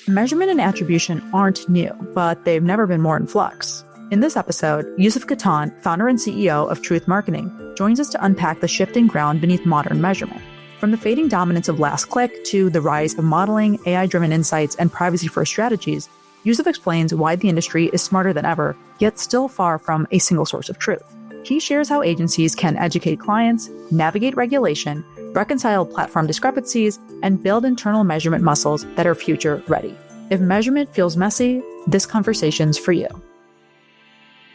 Measurement and attribution aren't new, but they've never been more in flux. In this episode, Yousef Kattan, founder and CEO of Truth Marketing, joins us to unpack the shifting ground beneath modern measurement. From the fading dominance of last click to the rise of modeling, AI-driven insights, and privacy-first strategies, Yousef explains why the industry is smarter than ever, yet still far from a single source of truth. He shares how agencies can educate clients, navigate regulation, reconcile platform discrepancies, and build internal measurement muscles that are future-ready. If measurement feels messy, this conversation's for you.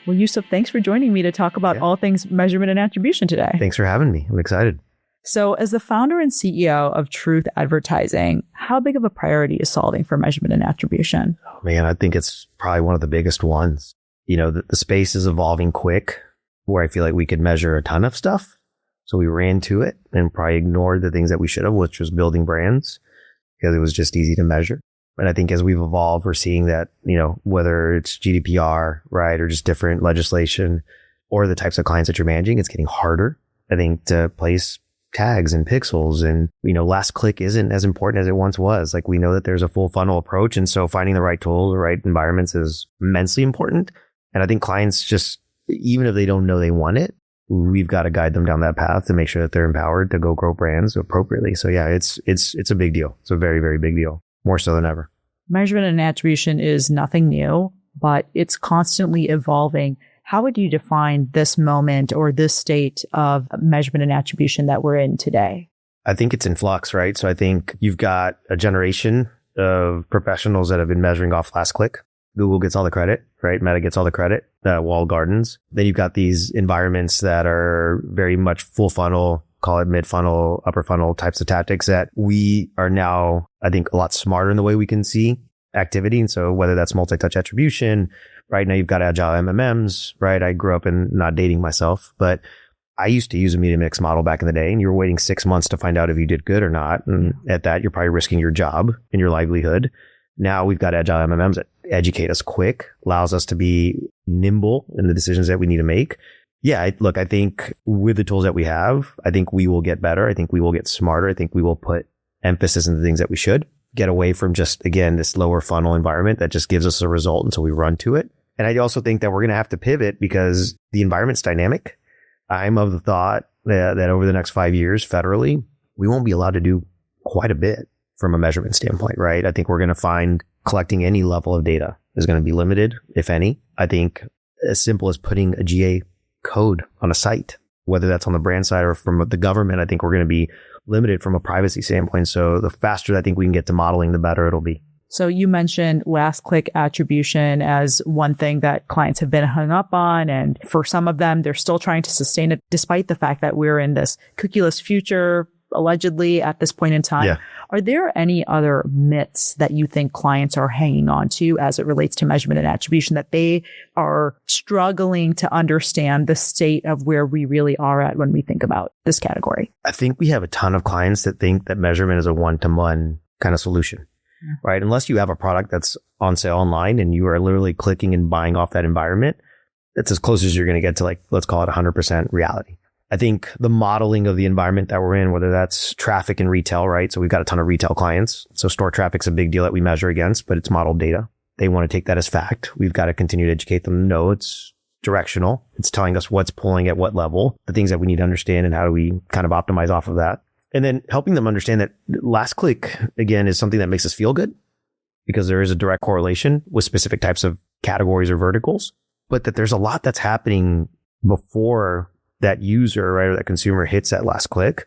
Well, Yousef, thanks for joining me to talk about all things measurement and attribution today. Thanks for having me. I'm excited. So as the founder and CEO of Truth Advertising, how big of a priority is solving for measurement and attribution? Oh, man, I think it's probably one of the biggest ones. You know, the space is evolving quick, where I feel like we could measure a ton of stuff. So we ran to it and probably ignored the things that we should have, which was building brands, because it was just easy to measure. And I think as we've evolved, we're seeing that, you know, whether it's GDPR, right, or just different legislation or the types of clients that you're managing, it's getting harder, I think, to place tags and pixels. And, you know, last click isn't as important as it once was. Like, we know that there's a full funnel approach. And so finding the right tool, the right environments is immensely important. And I think clients just, even if they don't know they want it, we've got to guide them down that path to make sure that they're empowered to go grow brands appropriately. So yeah, it's a big deal. It's a very, very big deal. More so than ever. Measurement and attribution is nothing new, but it's constantly evolving. How would you define this moment or this state of measurement and attribution that we're in today? I think it's in flux, right? So I think you've got a generation of professionals that have been measuring off last click. Google gets all the credit, right? Meta gets all the credit, walled gardens. Then you've got these environments that are very much full funnel, call it mid funnel, upper funnel types of tactics that we are now, I think, a lot smarter in the way we can see activity. And so whether that's multi-touch attribution, right now you've got agile MMMs, right? I grew up in, not dating myself, but I used to use a media mix model back in the day, and you were waiting 6 months to find out if you did good or not. And at that, you're probably risking your job and your livelihood. Now we've got agile MMMs that educate us quick, allows us to be nimble in the decisions that we need to make. Yeah, I think with the tools that we have, I think we will get better. I think we will get smarter. I think we will put emphasis in the things that we should get away from just, again, this lower funnel environment that just gives us a result until we run to it. And I also think that we're going to have to pivot because the environment's dynamic. I'm of the thought that over the next 5 years, federally, we won't be allowed to do quite a bit from a measurement standpoint, right? I think we're going to find collecting any level of data is going to be limited, if any. I think as simple as putting a GA code on a site, whether that's on the brand side or from the government, I think we're going to be limited from a privacy standpoint. So the faster I think we can get to modeling, the better it'll be. So you mentioned last click attribution as one thing that clients have been hung up on. And for some of them, they're still trying to sustain it despite the fact that we're in this cookieless future, allegedly at this point in time. Yeah. Are there any other myths that you think clients are hanging on to as it relates to measurement and attribution that they are struggling to understand the state of where we really are at when we think about this category? I think we have a ton of clients that think that measurement is a one-to-one kind of solution, right? Unless you have a product that's on sale online and you are literally clicking and buying off that environment, that's as close as you're going to get to, like, let's call it 100% reality. I think the modeling of the environment that we're in, whether that's traffic and retail, right? So we've got a ton of retail clients. So store traffic's a big deal that we measure against, but it's modeled data. They want to take that as fact. We've got to continue to educate them. No, it's directional. It's telling us what's pulling at what level, the things that we need to understand, and how do we kind of optimize off of that. And then helping them understand that last click, again, is something that makes us feel good because there is a direct correlation with specific types of categories or verticals, but that there's a lot that's happening before that user, right, or that consumer hits that last click.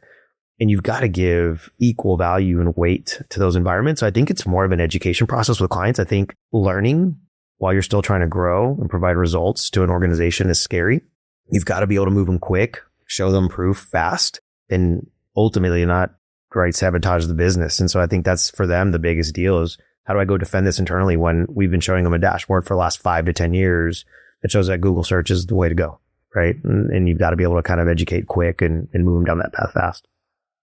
And you've got to give equal value and weight to those environments. So I think it's more of an education process with clients. I think learning while you're still trying to grow and provide results to an organization is scary. You've got to be able to move them quick, show them proof fast, and ultimately not, right, sabotage the business. And so I think that's for them the biggest deal is, how do I go defend this internally when we've been showing them a dashboard for the last 5 to 10 years that shows that Google search is the way to go? Right. And you've got to be able to kind of educate quick and move them down that path fast.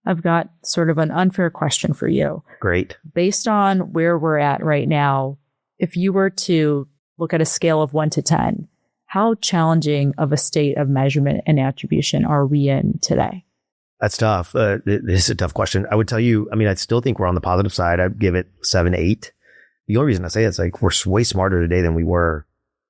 I've got sort of an unfair question for you. Great. Based on where we're at right now, if you were to look at a scale of 1 to 10, How challenging of a state of measurement and attribution are we in today? That's tough. This is a tough question. I would tell you, I mean, I still think we're on the positive side. I'd give it 7, 8. The only reason I say it's like we're way smarter today than we were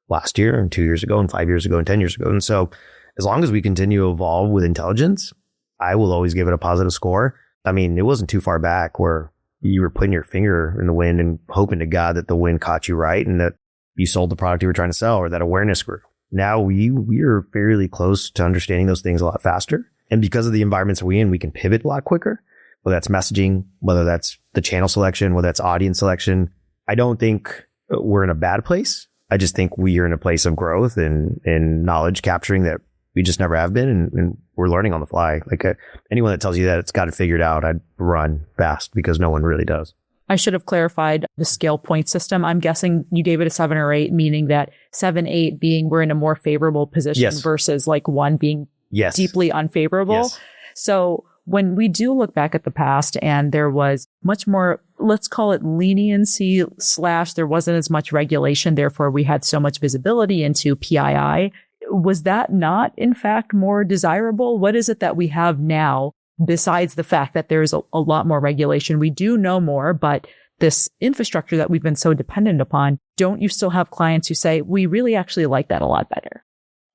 last year and 2 years ago and 5 years ago and 10 years ago. And so as long as we continue to evolve with intelligence, I will always give it a positive score. I mean, it wasn't too far back where you were putting your finger in the wind and hoping to God that the wind caught you right and that you sold the product you were trying to sell or that awareness grew. Now we are fairly close to understanding those things a lot faster. And because of the environments we're in, we can pivot a lot quicker, whether that's messaging, whether that's the channel selection, whether that's audience selection. I don't think we're in a bad place. I just think we are in a place of growth and knowledge capturing that we just never have been. And we're learning on the fly. Like anyone that tells you that it's got it figured out, I'd run fast because no one really does. I should have clarified the scale point system. I'm guessing you gave it a 7 or 8, meaning that 7, 8 being we're in a more favorable position versus like 1 being deeply unfavorable. Yes. So when we do look back at the past and there was much more, let's call it leniency / there wasn't as much regulation, therefore we had so much visibility into PII. Was that not, in fact, more desirable? What is it that we have now besides the fact that there's a lot more regulation? We do know more, but this infrastructure that we've been so dependent upon, don't you still have clients who say, we really actually like that a lot better?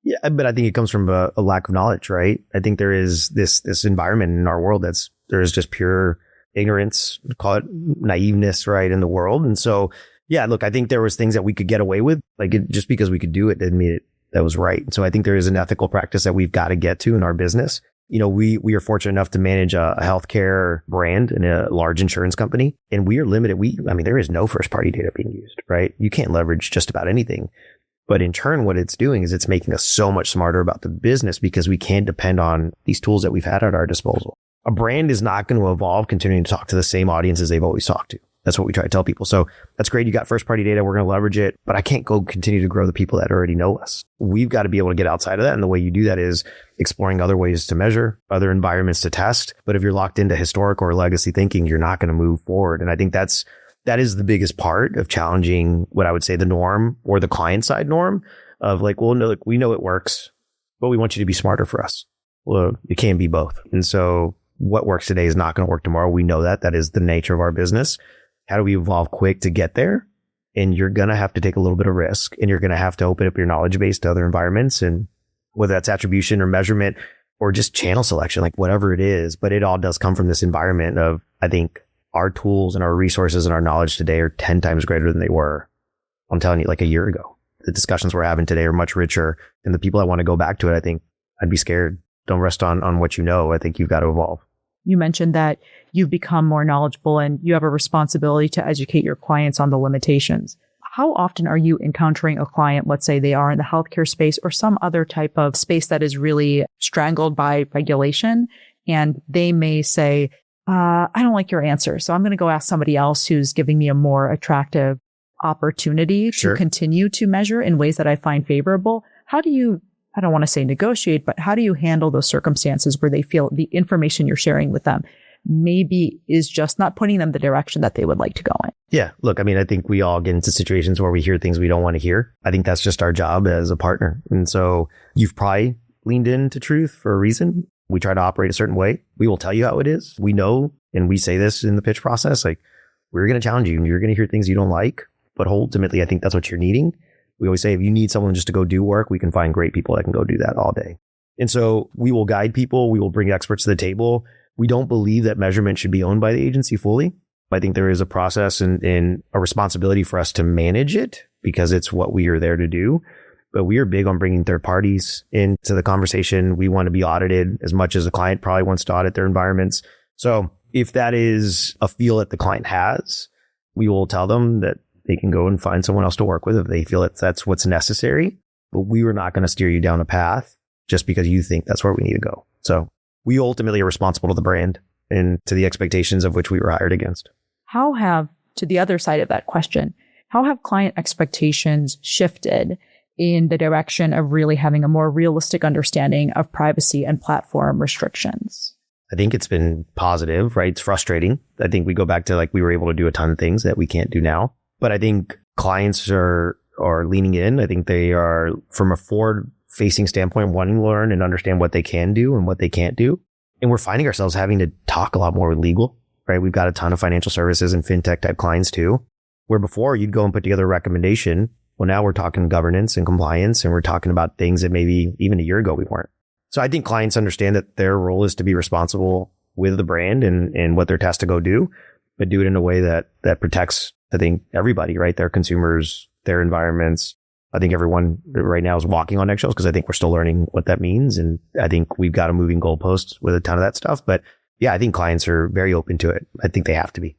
Yeah, but I think it comes from a lack of knowledge, right? I think there is this environment in our world there is just pure ignorance, call it naiveness, right, in the world. And so, yeah, look, I think there was things that we could get away with, just because we could do it didn't mean that was right. And so I think there is an ethical practice that we've got to get to in our business. You know, we are fortunate enough to manage a healthcare brand and a large insurance company, and we are limited. There is no first party data being used, right? You can't leverage just about anything. But in turn, what it's doing is it's making us so much smarter about the business because we can't depend on these tools that we've had at our disposal. A brand is not going to evolve continuing to talk to the same audiences they've always talked to. That's what we try to tell people. So that's great. You got first party data. We're going to leverage it, but I can't go continue to grow the people that already know us. We've got to be able to get outside of that. And the way you do that is exploring other ways to measure, other environments to test. But if you're locked into historic or legacy thinking, you're not going to move forward. And I think that is the biggest part of challenging what I would say the norm or the client side norm of like, well, no, look, we know it works, but we want you to be smarter for us. Well, it can be both. And so what works today is not going to work tomorrow. We know that. That is the nature of our business. How do we evolve quick to get there? And you're going to have to take a little bit of risk, and you're going to have to open up your knowledge base to other environments, and whether that's attribution or measurement or just channel selection, like whatever it is. But it all does come from this environment of, I think, our tools and our resources and our knowledge today are 10 times greater than they were, I'm telling you, like a year ago. The discussions we're having today are much richer. And the people that want to go back to it, I think I'd be scared. Don't rest on what you know. I think you've got to evolve. You mentioned that you've become more knowledgeable and you have a responsibility to educate your clients on the limitations. How often are you encountering a client, let's say they are in the healthcare space or some other type of space that is really strangled by regulation, and they may say, I don't like your answer, so I'm going to go ask somebody else who's giving me a more attractive opportunity to continue to measure in ways that I find favorable? How do you, I don't want to say negotiate, but how do you handle those circumstances where they feel the information you're sharing with them maybe is just not putting them the direction that they would like to go in? Yeah. Look, I mean, I think we all get into situations where we hear things we don't want to hear. I think that's just our job as a partner. And so you've probably leaned into truth for a reason. We try to operate a certain way. We will tell you how it is. We know, and we say this in the pitch process, like, we're going to challenge you and you're going to hear things you don't like, but ultimately I think that's what you're needing. We always say, if you need someone just to go do work, we can find great people that can go do that all day. And so we will guide people. We will bring experts to the table. We don't believe that measurement should be owned by the agency fully. I think there is a process and a responsibility for us to manage it because it's what we are there to do. But we are big on bringing third parties into the conversation. We want to be audited as much as the client probably wants to audit their environments. So if that is a feel that the client has, we will tell them that they can go and find someone else to work with if they feel that that's what's necessary. But we were not going to steer you down a path just because you think that's where we need to go. So we ultimately are responsible to the brand and to the expectations of which we were hired against. To the other side of that question, how have client expectations shifted in the direction of really having a more realistic understanding of privacy and platform restrictions? I think it's been positive, right? It's frustrating. I think we go back to like we were able to do a ton of things that we can't do now. But I think clients are are leaning in. I think they are, from a forward facing standpoint, wanting to learn and understand what they can do and what they can't do. And we're finding ourselves having to talk a lot more with legal, right? We've got a ton of financial services and fintech type clients too, where before you'd go and put together a recommendation. Well, now we're talking governance and compliance, and we're talking about things that maybe even a year ago we weren't. So I think clients understand that their role is to be responsible with the brand and what they're tasked to go do, but do it in a way that protects, I think, everybody, right? Their consumers, their environments. I think everyone right now is walking on eggshells because I think we're still learning what that means. And I think we've got a moving goalpost with a ton of that stuff. But yeah, I think clients are very open to it. I think they have to be.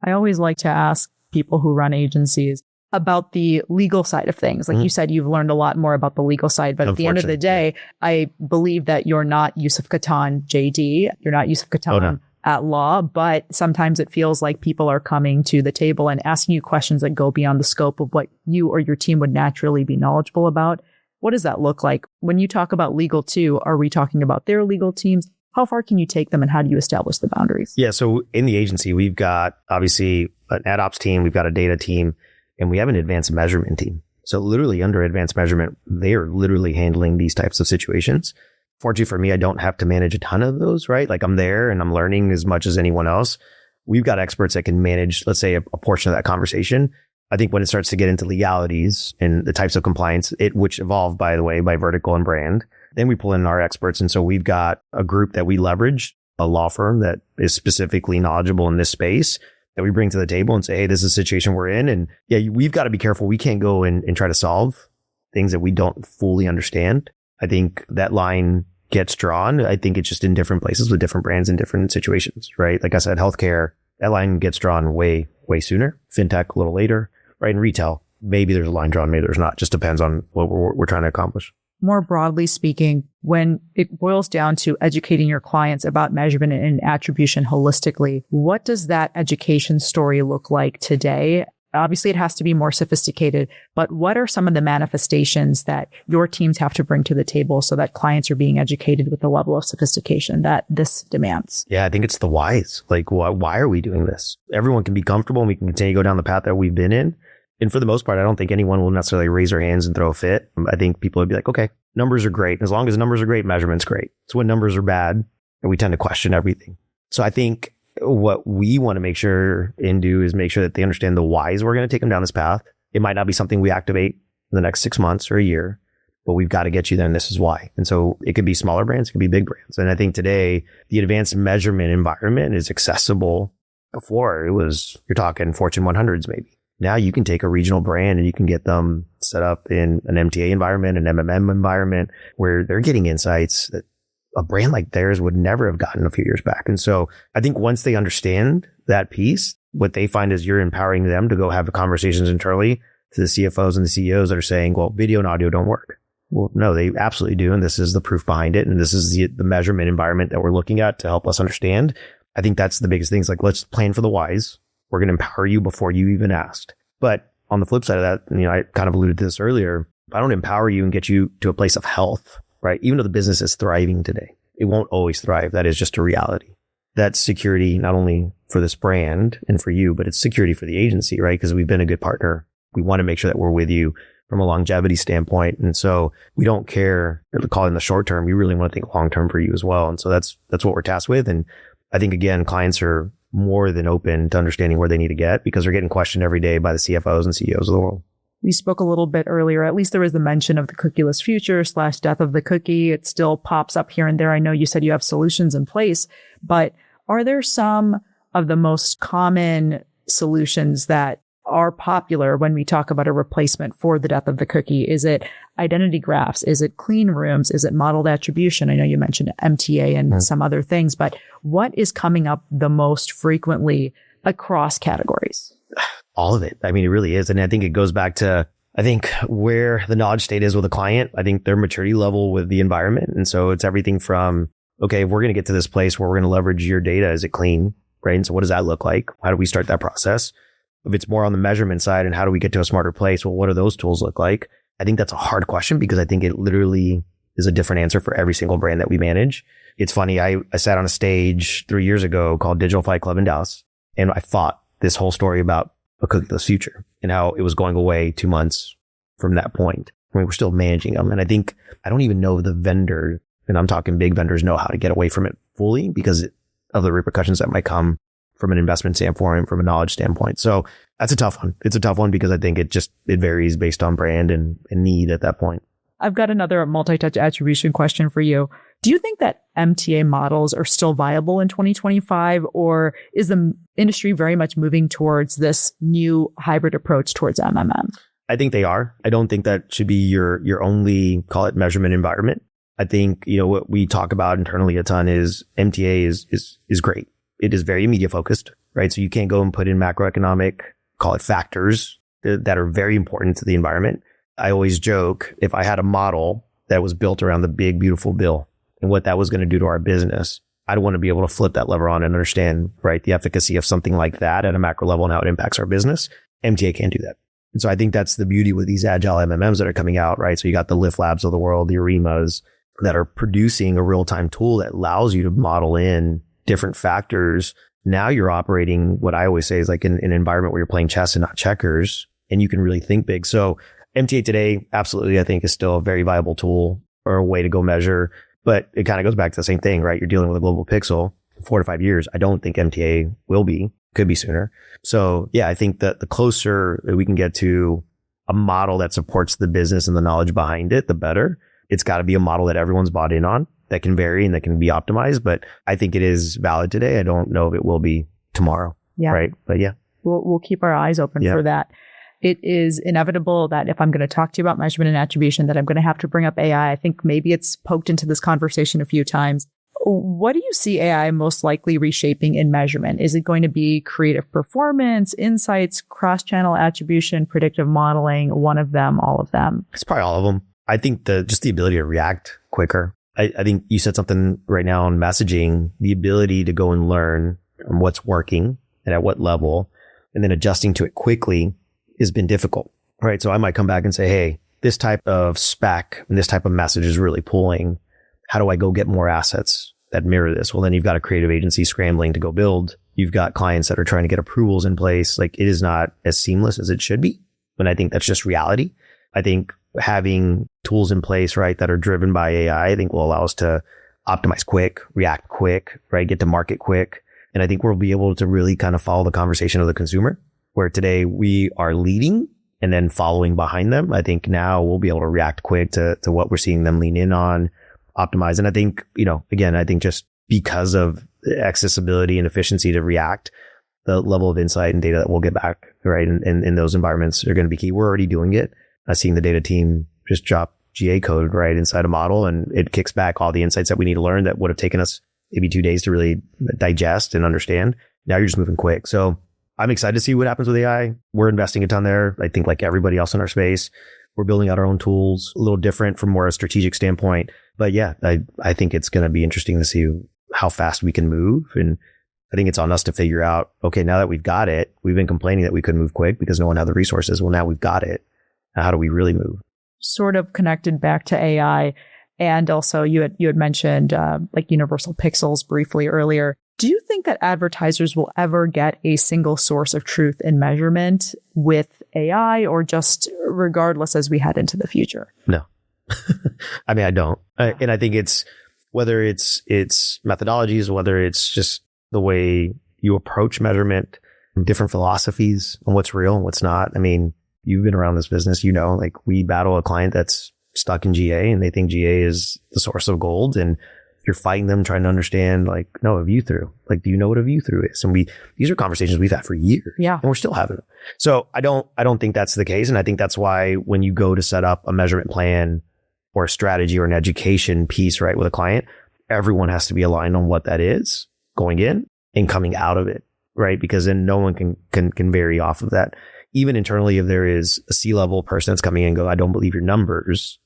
I always like to ask people who run agencies about the legal side of things. Like you said, you've learned a lot more about the legal side, but at the end of the day, I believe that you're not Yousef Kattan, JD. You're not Yousef Kattan at law, but sometimes it feels like people are coming to the table and asking you questions that go beyond the scope of what you or your team would naturally be knowledgeable about. What does that look like? When you talk about legal too, are we talking about their legal teams? How far can you take them and how do you establish the boundaries? Yeah. So in the agency, we've got obviously an ad ops team, we've got a data team, and we have an advanced measurement team. So literally under advanced measurement, they are literally handling these types of situations. Fortunately for me, I don't have to manage a ton of those, right? Like I'm there and I'm learning as much as anyone else. We've got experts that can manage, let's say, a portion of that conversation. I think when it starts to get into legalities and the types of compliance, which evolve, by the way, by vertical and brand, then we pull in our experts. And so we've got a group that we leverage, a law firm that is specifically knowledgeable in this space, that we bring to the table and say, hey, this is a situation we're in. And yeah, we've got to be careful. We can't go and try to solve things that we don't fully understand. I think that line gets drawn. I think it's just in different places with different brands in different situations, right? Like I said, healthcare, that line gets drawn way, way sooner. Fintech, a little later, right? In retail, maybe there's a line drawn, maybe there's not. Just depends on what we're trying to accomplish. More broadly speaking, when it boils down to educating your clients about measurement and attribution holistically, what does that education story look like today? Obviously, it has to be more sophisticated, but what are some of the manifestations that your teams have to bring to the table so that clients are being educated with the level of sophistication that this demands? Yeah, I think it's the whys. Like, why are we doing this? Everyone can be comfortable and we can continue to go down the path that we've been in. And for the most part, I don't think anyone will necessarily raise their hands and throw a fit. I think people would be like, okay, numbers are great. As long as numbers are great, measurement's great. It's when numbers are bad and we tend to question everything. So I think what we want to make sure and do is make sure that they understand the whys we're going to take them down this path. It might not be something we activate in the next 6 months or a year, but we've got to get you there and this is why. And so it could be smaller brands, it could be big brands. And I think today the advanced measurement environment is accessible. Before it was, you're talking Fortune 100s maybe. Now you can take a regional brand and you can get them set up in an MTA environment, an MMM environment where they're getting insights that a brand like theirs would never have gotten a few years back. And so I think once they understand that piece, what they find is you're empowering them to go have the conversations internally to the CFOs and the CEOs that are saying, well, video and audio don't work. Well, no, they absolutely do. And this is the proof behind it. And this is the measurement environment that we're looking at to help us understand. I think that's the biggest thing is like, let's plan for the whys. We're going to empower you before you even asked. But on the flip side of that, I kind of alluded to this earlier. If I don't empower you and get you to a place of health, right? Even though the business is thriving today, it won't always thrive. That is just a reality. That's security, not only for this brand and for you, but it's security for the agency, right? Because we've been a good partner. We want to make sure that we're with you from a longevity standpoint. And so we don't care, call it in the short term. We really want to think long term for you as well. And so that's what we're tasked with. And I think, again, clients are more than open to understanding where they need to get because they're getting questioned every day by the CFOs and CEOs of the world. We spoke a little bit earlier, at least there was the mention of the cookieless future / death of the cookie. It still pops up here and there. I know you said you have solutions in place, but are there some of the most common solutions that are popular when we talk about a replacement for the death of the cookie? Is it identity graphs? Is it clean rooms? Is it modeled attribution? I know you mentioned MTA and some other things, but what is coming up the most frequently across categories? All of it. I mean, it really is. And I think it goes back to, where the knowledge state is with a client. I think their maturity level with the environment. And so it's everything from, okay, if we're going to get to this place where we're going to leverage your data, is it clean? Right. And so what does that look like? How do we start that process? If it's more on the measurement side and how do we get to a smarter place? Well, what do those tools look like? I think that's a hard question because I think it literally is a different answer for every single brand that we manage. It's funny. I sat on a stage 3 years ago called Digital Fight Club in Dallas, and I fought this whole story about a cookieless future and how it was going away 2 months from that point. I mean, we're still managing them. And I don't even know if the vendor, and I'm talking big vendors, know how to get away from it fully because of the repercussions that might come from an investment standpoint, from a knowledge standpoint. So that's a tough one. It's a tough one because I think it varies based on brand and need at that point. I've got another multi-touch attribution question for you. Do you think that MTA models are still viable in 2025, or is the industry very much moving towards this new hybrid approach towards MMM? I think they are. I don't think that should be your only, call it, measurement environment. I think, what we talk about internally a ton is MTA is great. It is very media focused, right? So you can't go and put in macroeconomic, call it, factors that are very important to the environment. I always joke, if I had a model that was built around the big, beautiful bill and what that was going to do to our business, I'd want to be able to flip that lever on and understand, right, the efficacy of something like that at a macro level and how it impacts our business. MTA can't do that. And so I think that's the beauty with these agile MMMs that are coming out, right? So you got the Lift Labs of the world, the Arimas that are producing a real-time tool that allows you to model in different factors. Now you're operating what I always say is like an environment where you're playing chess and not checkers, and you can really think big. So MTA today, absolutely, I think is still a very viable tool or a way to go measure, but it kind of goes back to the same thing, right? You're dealing with a global pixel. 4 to 5 years, I don't think MTA will be, could be sooner. So yeah, I think that the closer that we can get to a model that supports the business and the knowledge behind it, the better. It's got to be a model that everyone's bought in on, that can vary and that can be optimized. But I think it is valid today. I don't know if it will be tomorrow. Yeah. Right. But yeah. We'll keep our eyes open for that. It is inevitable that if I'm going to talk to you about measurement and attribution, that I'm going to have to bring up AI. I think maybe it's poked into this conversation a few times. What do you see AI most likely reshaping in measurement? Is it going to be creative performance, insights, cross-channel attribution, predictive modeling, one of them, all of them? It's probably all of them. I think just the ability to react quicker. I think you said something right now on messaging, the ability to go and learn what's working and at what level, and then adjusting to it quickly has been difficult, right? So I might come back and say, hey, this type of spec and this type of message is really pulling. How do I go get more assets that mirror this? Well, then you've got a creative agency scrambling to go build. You've got clients that are trying to get approvals in place. Like, it is not as seamless as it should be. And I think that's just reality. I think having tools in place, right, that are driven by AI, I think will allow us to optimize quick, react quick, right, get to market quick. And I think we'll be able to really kind of follow the conversation of the consumer, where today we are leading and then following behind them. I think now we'll be able to react quick to what we're seeing them lean in on, optimize. And I think, again, I think just because of accessibility and efficiency to react, the level of insight and data that we'll get back, right, in those environments are going to be key. We're already doing it. I've seen the data team just drop GA code right inside a model, and it kicks back all the insights that we need to learn that would have taken us maybe 2 days to really digest and understand. Now you're just moving quick. So I'm excited to see what happens with AI. We're investing a ton there. I think like everybody else in our space, we're building out our own tools, a little different from more a strategic standpoint. But yeah, I think it's going to be interesting to see how fast we can move. And I think it's on us to figure out, okay, now that we've got it, we've been complaining that we couldn't move quick because no one had the resources. Well, now we've got it. Now, how do we really move? Sort of connected back to AI. And also you had mentioned like universal pixels briefly earlier. Do you think that advertisers will ever get a single source of truth in measurement with AI, or just regardless as we head into the future? No. I mean, I don't. And I think it's whether it's methodologies, whether it's just the way you approach measurement, different philosophies on what's real and what's not. I mean, you've been around this business, like we battle a client that's stuck in GA and they think GA is the source of gold, and you're fighting them trying to understand, like, no, a view through. Like, do you know what a view through is? And these are conversations we've had for years. Yeah. And we're still having them. So I don't think that's the case. And I think that's why when you go to set up a measurement plan or a strategy or an education piece, right, with a client, everyone has to be aligned on what that is going in and coming out of it, right? Because then no one can vary off of that. Even internally, if there is a C-level person that's coming in and go, I don't believe your numbers,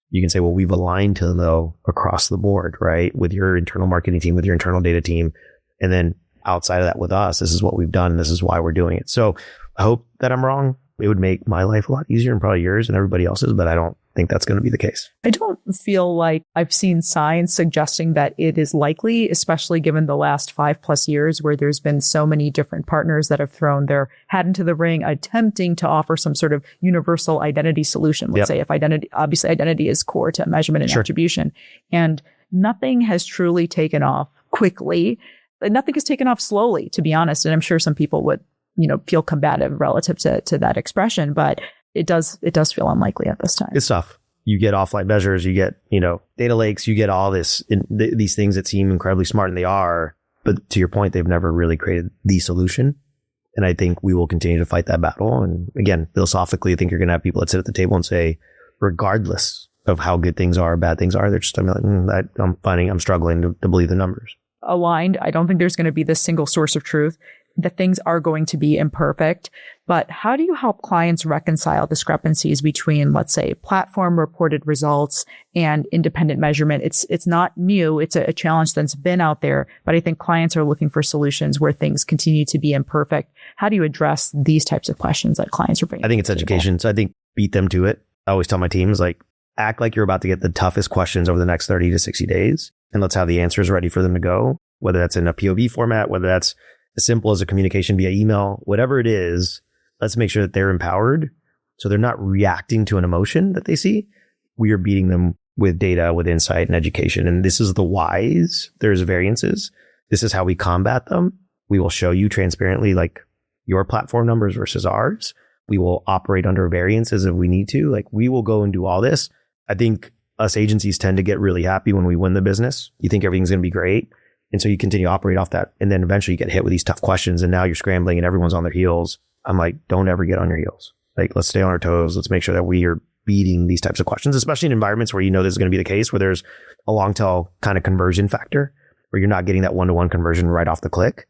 you can say, well, we've aligned to them though across the board, right? With your internal marketing team, with your internal data team. And then outside of that with us, this is what we've done. This is why we're doing it. So I hope that I'm wrong. It would make my life a lot easier and probably yours and everybody else's, but I don't think that's going to be the case. I don't feel like I've seen signs suggesting that it is likely, especially given the last 5+ years where there's been so many different partners that have thrown their hat into the ring, attempting to offer some sort of universal identity solution. Let's say if identity is core to measurement and attribution, and nothing has truly taken off quickly. Nothing has taken off slowly, to be honest. And I'm sure some people would, feel combative relative to that expression, but it does feel unlikely at this time. It's tough. You get offline measures, you get, data lakes, you get all these things that seem incredibly smart, and they are, but to your point, they've never really created the solution. And I think we will continue to fight that battle. And again, philosophically, I think you're going to have people that sit at the table and say, regardless of how good things are, bad things are, they're just I'm struggling to believe the numbers. Aligned. I don't think there's going to be this single source of truth. That things are going to be imperfect, but how do you help clients reconcile discrepancies between, let's say, platform reported results and independent measurement? It's not new. It's a challenge that's been out there, but I think clients are looking for solutions where things continue to be imperfect. How do you address these types of questions that clients are bringing? I think it's education. So I think beat them to it. I always tell my teams, act like you're about to get the toughest questions over the next 30 to 60 days, and let's have the answers ready for them to go, whether that's in a POV format, whether that's as simple as a communication via email, whatever it is, let's make sure that they're empowered so they're not reacting to an emotion that they see. We are beating them with data, with insight and education. And this is the whys. There's variances. This is how we combat them. We will show you transparently, your platform numbers versus ours. We will operate under variances if we need to. We will go and do all this. I think us agencies tend to get really happy when we win the business. You think everything's going to be great. And so you continue to operate off that. And then eventually you get hit with these tough questions, and now you're scrambling and everyone's on their heels. I'm like, don't ever get on your heels. Let's stay on our toes. Let's make sure that we are beating these types of questions, especially in environments where this is going to be the case, where there's a long tail kind of conversion factor, where you're not getting that one-to-one conversion right off the click.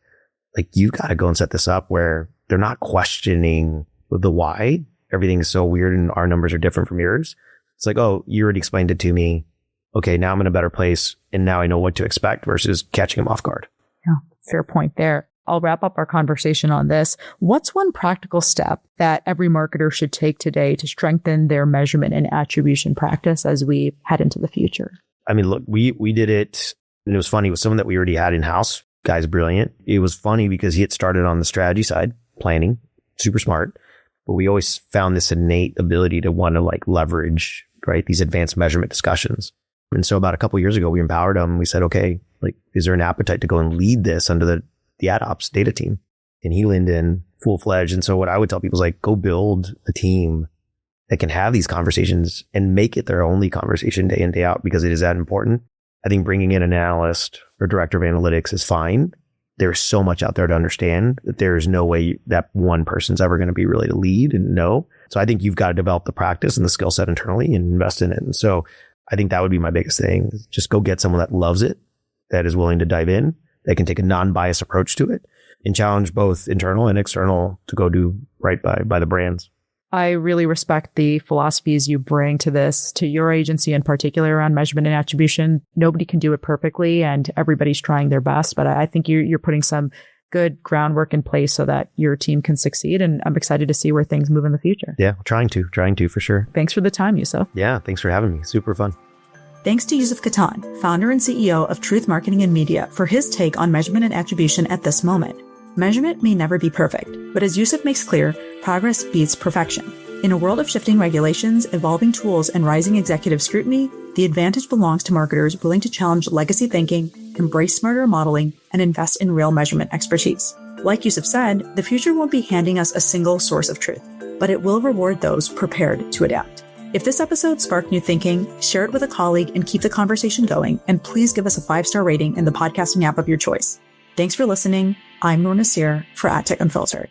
You've got to go and set this up where they're not questioning the why. Everything is so weird and our numbers are different from yours. It's oh, you already explained it to me. Okay, now I'm in a better place, and now I know what to expect versus catching them off guard. Yeah, fair point there. I'll wrap up our conversation on this. What's one practical step that every marketer should take today to strengthen their measurement and attribution practice as we head into the future? I mean, look, we did it, and it was funny with someone that we already had in-house. Guy's brilliant. It was funny because he had started on the strategy side, planning, super smart, but we always found this innate ability to want to leverage, right, these advanced measurement discussions. And so about a couple of years ago, we empowered him. We said, okay, is there an appetite to go and lead this under the ad ops data team? And he leaned in full fledged. And so what I would tell people is go build a team that can have these conversations and make it their only conversation day in, day out, because it is that important. I think bringing in an analyst or director of analytics is fine. There's so much out there to understand that there is no way that one person's ever going to be really to lead and know. So I think you've got to develop the practice and the skill set internally and invest in it. And so I think that would be my biggest thing. Just go get someone that loves it, that is willing to dive in, that can take a non-biased approach to it, and challenge both internal and external to go do right by the brands. I really respect the philosophies you bring to this, to your agency in particular around measurement and attribution. Nobody can do it perfectly, and everybody's trying their best. But I think you're putting some good groundwork in place so that your team can succeed. And I'm excited to see where things move in the future. Yeah, trying to for sure. Thanks for the time, Yousef. Yeah, thanks for having me. Super fun. Thanks to Yousef Kattan, founder and CEO of Truth Marketing and Media, for his take on measurement and attribution at this moment. Measurement may never be perfect, but as Yousef makes clear, progress beats perfection. In a world of shifting regulations, evolving tools, and rising executive scrutiny, the advantage belongs to marketers willing to challenge legacy thinking, embrace smarter modeling, and invest in real measurement expertise. Like Yousef said, the future won't be handing us a single source of truth, but it will reward those prepared to adapt. If this episode sparked new thinking, share it with a colleague and keep the conversation going, and please give us a 5-star rating in the podcasting app of your choice. Thanks for listening. I'm Noor Naseer for Adtech Unfiltered.